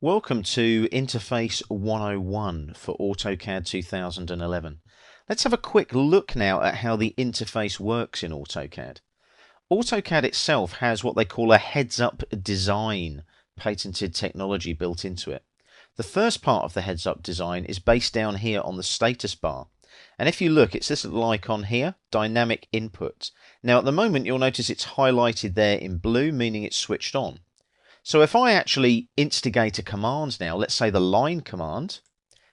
Welcome to Interface 101 for AutoCAD 2011. Let's have a quick look now at how the interface works in AutoCAD. AutoCAD itself has what they call a heads-up design patented technology built into it. The first part of the heads-up design is based down here on the status bar. And if you look, it's this little icon here, Dynamic Input. Now at the moment you'll notice it's highlighted there in blue, meaning it's switched on. So if I actually instigate a command now, let's say the line command,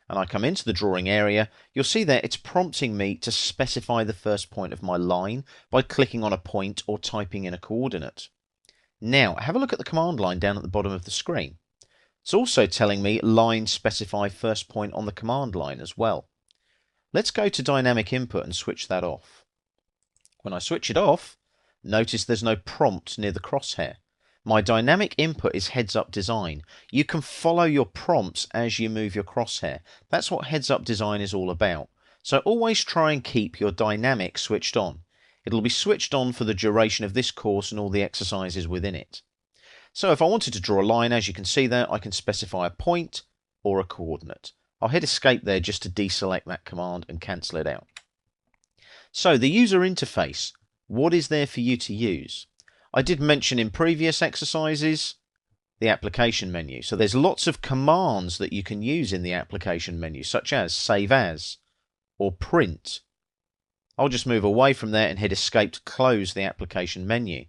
and I come into the drawing area, you'll see there it's prompting me to specify the first point of my line by clicking on a point or typing in a coordinate. Now have a look at the command line down at the bottom of the screen. It's also telling me line specify first point on the command line as well. Let's go to dynamic input and switch that off. When I switch it off, notice there's no prompt near the crosshair. My dynamic input is heads-up design. You can follow your prompts as you move your crosshair. That's what heads-up design is all about. So always try and keep your dynamic switched on. It'll be switched on for the duration of this course and all the exercises within it. So if I wanted to draw a line, as you can see there, I can specify a point or a coordinate. I'll hit escape there just to deselect that command and cancel it out. So the user interface, what is there for you to use? I did mention in previous exercises the application menu. So there's lots of commands that you can use in the application menu, such as save as or print. I'll just move away from there and hit escape to close the application menu.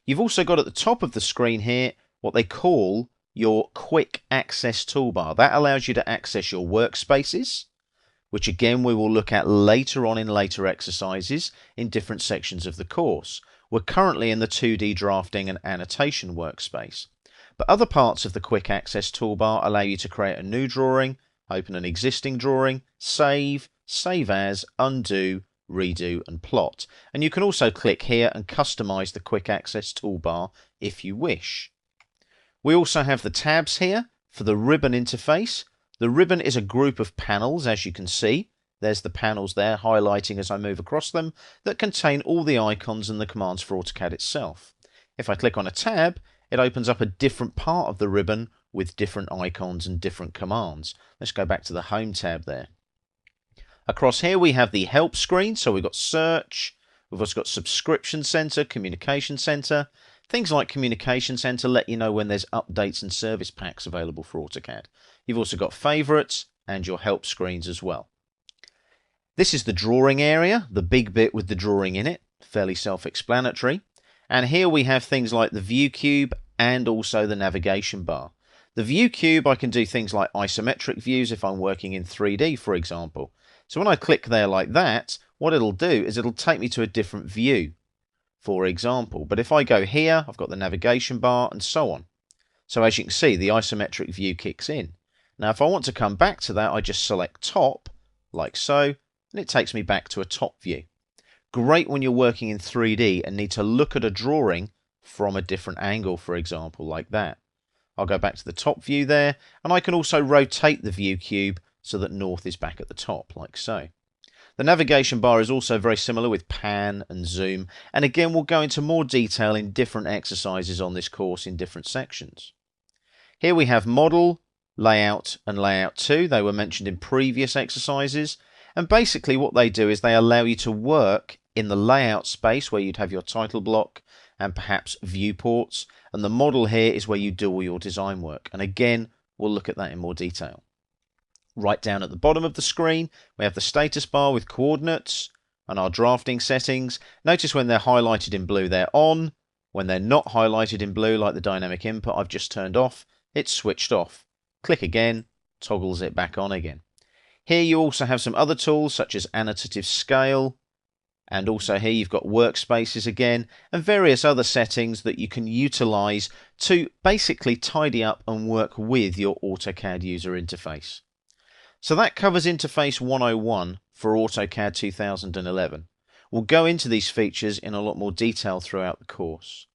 You've also got at the top of the screen here what they call your quick access toolbar. That allows you to access your workspaces, which again we will look at later on in later exercises in different sections of the course. We're currently in the 2D drafting and annotation workspace. But other parts of the quick access toolbar allow you to create a new drawing, open an existing drawing, save, save as, undo, redo and plot. And you can also click here and customize the quick access toolbar if you wish. We also have the tabs here for the ribbon interface. The ribbon is a group of panels, as you can see. There's the panels there highlighting as I move across them that contain all the icons and the commands for AutoCAD itself. If I click on a tab, it opens up a different part of the ribbon with different icons and different commands. Let's go back to the Home tab there. Across here we have the Help screen, so we've got Search, we've also got Subscription Center, Communication Center. Things like Communication Center let you know when there's updates and service packs available for AutoCAD. You've also got Favorites and your Help screens as well. This is the drawing area, the big bit with the drawing in it, fairly self-explanatory. And here we have things like the view cube and also the navigation bar. The view cube, I can do things like isometric views if I'm working in 3D, for example. So when I click there like that, what it'll do is it'll take me to a different view, for example. But if I go here, I've got the navigation bar and so on. So as you can see, the isometric view kicks in. Now if I want to come back to that, I just select top, like so, and it takes me back to a top view. Great when you're working in 3D and need to look at a drawing from a different angle, for example, like that. I'll go back to the top view there, and I can also rotate the view cube so that north is back at the top, like so. The navigation bar is also very similar with pan and zoom, and again we'll go into more detail in different exercises on this course in different sections. Here we have model, layout and layout 2. They were mentioned in previous exercises. And basically what they do is they allow you to work in the layout space where you'd have your title block and perhaps viewports. And the model here is where you do all your design work. And again, we'll look at that in more detail. Right down at the bottom of the screen, we have the status bar with coordinates and our drafting settings. Notice when they're highlighted in blue, they're on. When they're not highlighted in blue, like the dynamic input I've just turned off, it's switched off. Click again, toggles it back on again. Here you also have some other tools such as annotative scale, and also here you've got workspaces again and various other settings that you can utilize to basically tidy up and work with your AutoCAD user interface. So that covers Interface 101 for AutoCAD 2011. We'll go into these features in a lot more detail throughout the course.